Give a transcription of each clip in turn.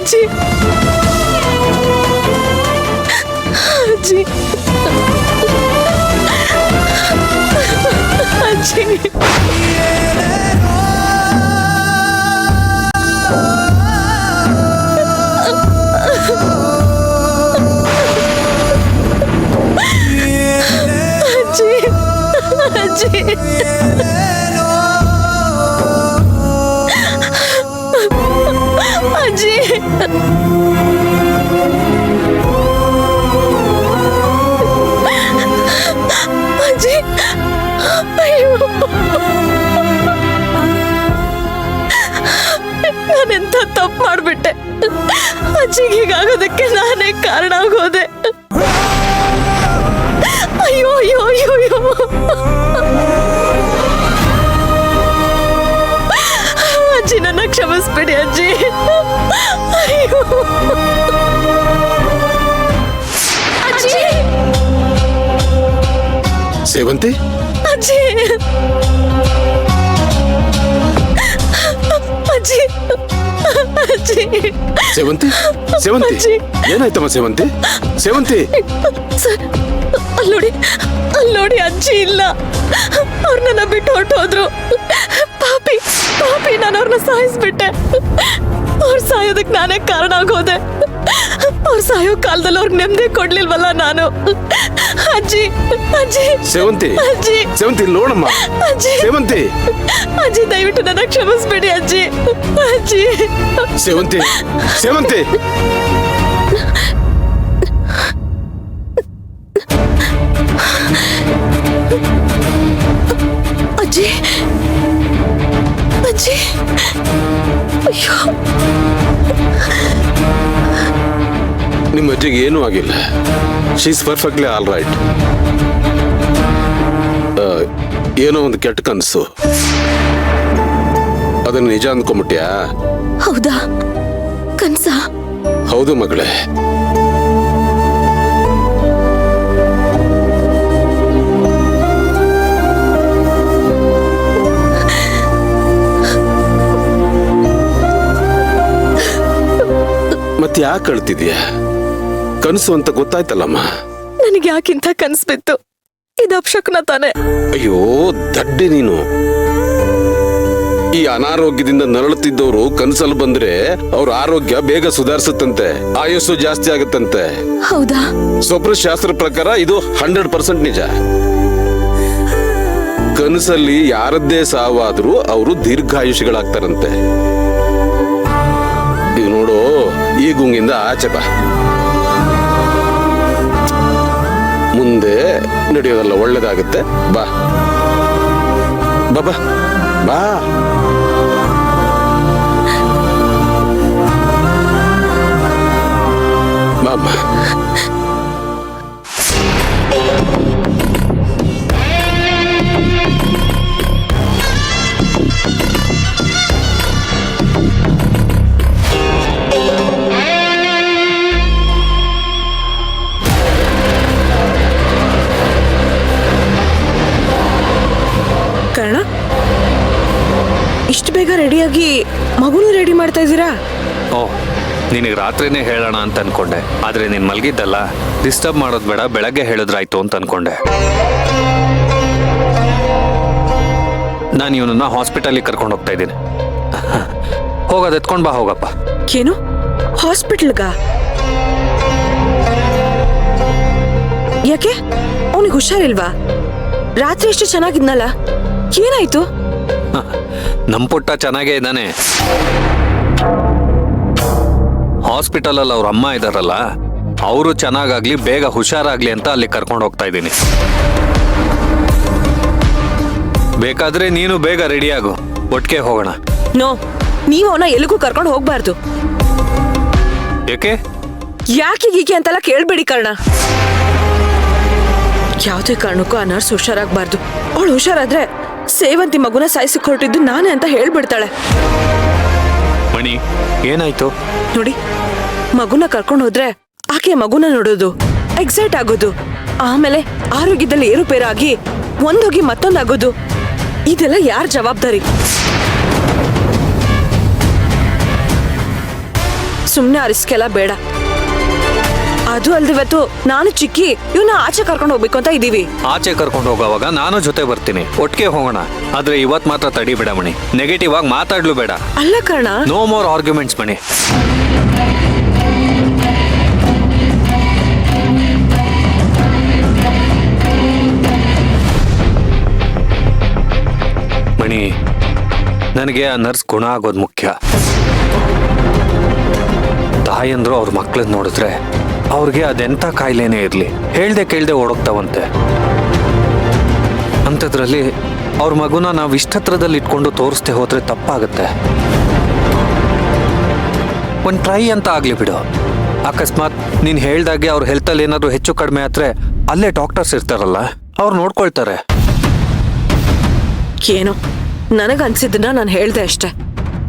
ಅಜ್ಜಿ ಅಜ್ಜಿ ಅಜ್ಜಿ ಅಜ್ಜಿ ಅಜ್ಜಿ ಅಜ್ಜಿ ಅಯ್ಯೋ ನಾನೆಂತ ತಪ್ಪು ಮಾಡ್ಬಿಟ್ಟೆ ಅಜ್ಜಿಗೆ ಹೀಗಾಗೋದಕ್ಕೆ ನಾನೇ ಕಾರಣ ಆಗೋದೆ ಅಯ್ಯೋ ಅಯ್ಯೋ ಅಯ್ಯೋ ಅಯ್ಯೋ ಅಜ್ಜಿ ನನ್ನ ಕ್ಷಮಿಸ್ಬಿಡಿ ಅಜ್ಜಿ ಅಯ್ಯೋ ಅಜ್ಜಿ ಸೇವಂತಿ ಅಜ್ಜಿ ಅಜ್ಜಿ ಅಜ್ಜಿ ಸೇವಂತಿ ಸೇವಂತಿ ಅಜ್ಜಿ. ಏನಾಯ್ತಮ್ಮ ಸೇವಂತಿ ಸೇವಂತಿ ಸರ್ ಅಲ್ಲೋಡಿ ಅಜ್ಜಿ ಇಲ್ಲ ಅವ್ರು ನನ್ನ ಬಿಟ್ಟು ಹೊರಟೋದ್ರು ಪಾಪಿ ಪಾಪಿ ನಾನು ಅವ್ರನ್ನ ಸಾಯಿಸ್ಬಿಟ್ಟೆ ಅವ್ರು ಸಾಯೋದಕ್ಕೆ ನಾನೇ ಕಾರಣ ಆಗೋದೆ ಅವ್ರು ಸಾಯೋ ಕಾಲದಲ್ಲಿ ಅವ್ರಿಗೆ ನೆಮ್ಮದಿ ಕೊಡ್ಲಿಲ್ವಲ್ಲ ನಾನು ಅಜ್ಜಿ ಅಜ್ಜಿ ಸೇವಂತಿ ಅಜ್ಜಿ ಸೇವಂತಿ ನೋಡಮ್ಮ ಅಜ್ಜಿ ಸೇವಂತಿ ಅಜ್ಜಿ ದಯವಿಟ್ಟು ನನ್ನ ಕ್ಷಮಿಸ್ಬಿಡಿ ಅಜ್ಜಿ ಅಜ್ಜಿ ಸೇವಂತಿ ಸೇವಂತಿ ಅಜ್ಜಿ ಅಜ್ಜಿ ಅಯ್ಯೋ ನಿಮ್ಮ ಅಜ್ಜಿಗೆ ಏನೂ ಆಗಿಲ್ಲ she is perfectly all right ಏನೋ ಒಂದು ಕೆಟ್ಟ ಕನಸು ಅದನ್ನ ನಿಜ ಅಂದ್ಕೊಂಬಿಟ್ಯಾ ಹೌದಾ ಕನ್ಸ ಹೌದು ಮಗಳೇ ಮತ್ತೆ ಯಾಕೆ ಅಳ್ತಿದ್ಯಾ ಕನಸು ಅಂತ ಗೊತ್ತಾಯ್ತಲ್ಲಮ್ಮ ನನಗೆ ಯಾಕಿಂತ ಕನ್ಸ್ಬಿತ್ತು ಇದು ಅಪಶಕುನ ತಾನೆ ಅಯ್ಯೋ ದಡ್ಡೆ ನೀನು ಈ ಅನಾರೋಗ್ಯದಿಂದ ನರಳುತ್ತಿದ್ದವರು ಕನಸಲ್ಲಿ ಬಂದ್ರೆ ಅವ್ರ ಆರೋಗ್ಯ ಬೇಗ ಸುಧಾರಿಸುತ್ತಂತೆ ಆಯುಸ್ಸು ಜಾಸ್ತಿ ಆಗುತ್ತಂತೆ ಹೌದಾ ಸ್ವಪ್ನ ಶಾಸ್ತ್ರ ಪ್ರಕಾರ ಇದು 100% ನಿಜ ಕನಸಲ್ಲಿ ಯಾರದ್ದೇ ಸಾವಾದ್ರೂ ಅವರು ದೀರ್ಘಾಯುಷಿಗಳಾಗ್ತಾರಂತೆ ಈಗ ನೋಡು ಈ ಗುಂಗಿಂದ ಆಚೆ ಬಾ ಮುಂದೆ ನಡೆಯೋದಲ್ಲ ಒಳ್ಳೇದಾಗುತ್ತೆ ಬಾ ಬಾಬಾ ಬಾ ಬಾಬಾ ಕರ್ಣ ಇಷ್ಟು ಬೇಗ ರೆಡಿಯಾಗಿ ಮಗುನು ರೆಡಿ ಮಾಡ್ತಾ ಇದ್ದೀರಾ ಓ ನಿನಗೆ ರಾತ್ರಿನೇ ಹೇಳೋಣ ಅಂತ ಅನ್ಕೊಂಡೆ ಆದ್ರೆ ನೀನ್ ಮಲ್ಗಿದ್ದಲ್ಲ ಡಿಸ್ಟರ್ಬ್ ಮಾಡೋದು ಬೇಡ ಬೆಳಗ್ಗೆ ಹೇಳಿದ್ರಾಯ್ತು ಅಂತ ಅನ್ಕೊಂಡೆ ನಾನು ಇವನನ್ನ ಹಾಸ್ಪಿಟಲಿಗೆ ಕರ್ಕೊಂಡು ಹೋಗ್ತಾ ಇದ್ದೀನಿ ಹೋಗೋದು ಎತ್ಕೊಂಡ್ ಬಾ ಹೋಗಪ್ಪ ಏನು ಹಾಸ್ಪಿಟಲ್ಗ ಯಾಕೆ ಅವನಿಗೆ ಹುಷಾರಿಲ್ವಾ ರಾತ್ರಿ ಎಷ್ಟು ಚೆನ್ನಾಗಿದ್ನಲ್ಲ ಏನಾಯ್ತು ನಮ್ ಪುಟ್ಟ ಚೆನ್ನಾಗೇ ಇದ್ದಾನೆ ಹಾಸ್ಪಿಟಲ್ ಅಲ್ಲಿ ಅವ್ರ ಅಮ್ಮ ಇದಾರಲ್ಲ ಅವರು ಚೆನ್ನಾಗಾಗ್ಲಿ ಬೇಗ ಹುಷಾರಾಗ್ಲಿ ಅಂತ ಅಲ್ಲಿ ಕರ್ಕೊಂಡು ಹೋಗ್ತಾ ಇದ್ದೀನಿ ಬೇಕಾದ್ರೆ ನೀನು ಬೇಗ ರೆಡಿ ಆಗು ಒಟ್ಟಿಗೆ ಹೋಗೋಣ ನೋ ನೀವು ಅವನ ಎಲ್ಲಿಗೂ ಕರ್ಕೊಂಡು ಹೋಗ್ಬಾರ್ದು ಯಾಕೆ ಯಾಕೆ ಗೀಕೆ ಅಂತೆಲ್ಲ ಕೇಳ್ಬೇಡಿ ಕರ್ಣ ಯಾವುದೇ ಕಾರಣಕ್ಕೂ ಆ ನರ್ಸ್ ಹುಷಾರಾಗಬಾರ್ದು ಅವಳು ಹುಷಾರಾದ್ರೆ ಸೇವಂತಿ ಮಗುನ ಸಾಯಿಸಕ್ ಹೊರಟಿದ್ದು ನಾನೇ ಅಂತ ಹೇಳ್ಬಿಡ್ತಾಳೆ ಮಣಿ ಏನಾಯ್ತು ನೋಡಿ ಮಗುನ ಕರ್ಕೊಂಡು ಹೋದ್ರೆ ಆಕೆ ಮಗುನ ನೋಡೋದು ಎಕ್ಸೈಟ್ ಆಗೋದು ಆಮೇಲೆ ಆರೋಗ್ಯದಲ್ಲಿ ಏರುಪೇರಾಗಿ ಒಂದೋಗಿ ಮತ್ತೊಂದಾಗೋದು ಇದೆಲ್ಲ ಯಾರ ಜವಾಬ್ದಾರಿ ಸುಮ್ನೆ ಆ ರಿಸ್ಕ್ ಎಲ್ಲ ಬೇಡ. ಅದು ಅಲ್ದೆ ಇವತ್ತು ನಾನು ಚಿಕ್ಕಿ ಇವನ್ನ ಆಚೆ ಕರ್ಕೊಂಡು ಹೋಗ್ಬೇಕು ಅಂತ ಇದೀವಿ. ಆಚೆ ಕರ್ಕೊಂಡು ಹೋಗೋವಾಗ ನಾನು ಜೊತೆ ಬರ್ತೀನಿ, ಒಟ್ಟಿಗೆ ಹೋಗೋಣ. ಆದ್ರೆ ಇವತ್ ಮಾತ್ರ ತಡಿಬೇಡ ಮಣಿ, ನೆಗೆಟಿವ್ ಆಗಿ ಮಾತಾಡ್ಲು ಬೇಡ. ಅಲ್ಲ ಕರ್ಣ, ನೋ ಮೋರ್ ಆರ್ಗ್ಯುಮೆಂಟ್ಸ್ ಮಣಿ. ಮಣಿ, ನನಗೆ ಆ ನರ್ಸ್ ಗುಣ ಆಗೋದು ಮುಖ್ಯ. ತಾಯಂದ್ರು ಅವ್ರ ಮಕ್ಳನ್ನ ನೋಡಿದ್ರೆ ಅವ್ರಿಗೆ ಅದೆಂಥ ಕಾಯಿಲೆನೇ ಇರಲಿ ಹೇಳ್ದೆ ಕೇಳ್ದೆ ಓಡೋಗ್ತಾವಂತೆ. ಅಂಥದ್ರಲ್ಲಿ ಅವ್ರ ಮಗುನ ನಾವು ಇಷ್ಟತ್ರದಲ್ಲಿ ಇಟ್ಕೊಂಡು ತೋರಿಸ್ದೆ ಹೋದ್ರೆ ತಪ್ಪಾಗುತ್ತೆ. ಒಂದು ಟ್ರೈ ಅಂತ ಆಗ್ಲಿ ಬಿಡು. ಅಕಸ್ಮಾತ್ ನೀನು ಹೇಳ್ದಾಗೆ ಅವ್ರ ಹೆಲ್ತಲ್ಲಿ ಏನಾದ್ರು ಹೆಚ್ಚು ಕಡಿಮೆ ಆದ್ರೆ ಅಲ್ಲೇ ಡಾಕ್ಟರ್ಸ್ ಇರ್ತಾರಲ್ಲ, ಅವ್ರು ನೋಡ್ಕೊಳ್ತಾರೆ. ಏನೋ ನನಗನ್ಸಿದ್ದನ್ನ ನಾನು ಹೇಳ್ದೆ ಅಷ್ಟೆ.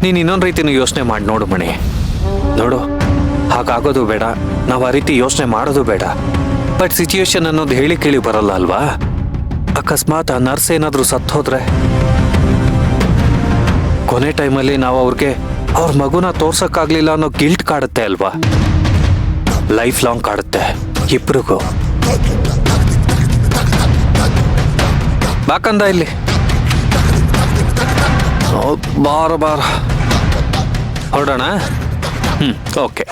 ನೀನು ಇನ್ನೊಂದು ರೀತಿನೂ ಯೋಚನೆ ಮಾಡಿ ನೋಡು ಮಣಿ. ನೋಡು, ಹಾಗಾಗೋದು ಬೇಡ, ನಾವು ಆ ರೀತಿ ಯೋಚನೆ ಮಾಡೋದು ಬೇಡ. ಬಟ್ ಸಿಚುಯೇಷನ್ ಅನ್ನೋದು ಹೇಳಿ ಕೇಳಿ ಬರಲ್ಲ ಅಲ್ವಾ? ಅಕಸ್ಮಾತ್ ಆ ನರ್ಸ್ ಏನಾದರೂ ಸತ್ತು ಹೋದ್ರೆ ಕೊನೆ ಟೈಮಲ್ಲಿ ನಾವು ಅವ್ರಿಗೆ ಅವ್ರ ಮಗುನ ತೋರ್ಸಕ್ಕಾಗ್ಲಿಲ್ಲ ಅನ್ನೋ ಗಿಲ್ಟ್ ಕಾಡುತ್ತೆ ಅಲ್ವಾ? ಲೈಫ್ ಲಾಂಗ್ ಕಾಡುತ್ತೆ ಇಬ್ರಿಗೂ. ಬಾಕಂದ ಇಲ್ಲಿ ಬಾರ ಹೊರಡೋಣ. ಓಕೆ.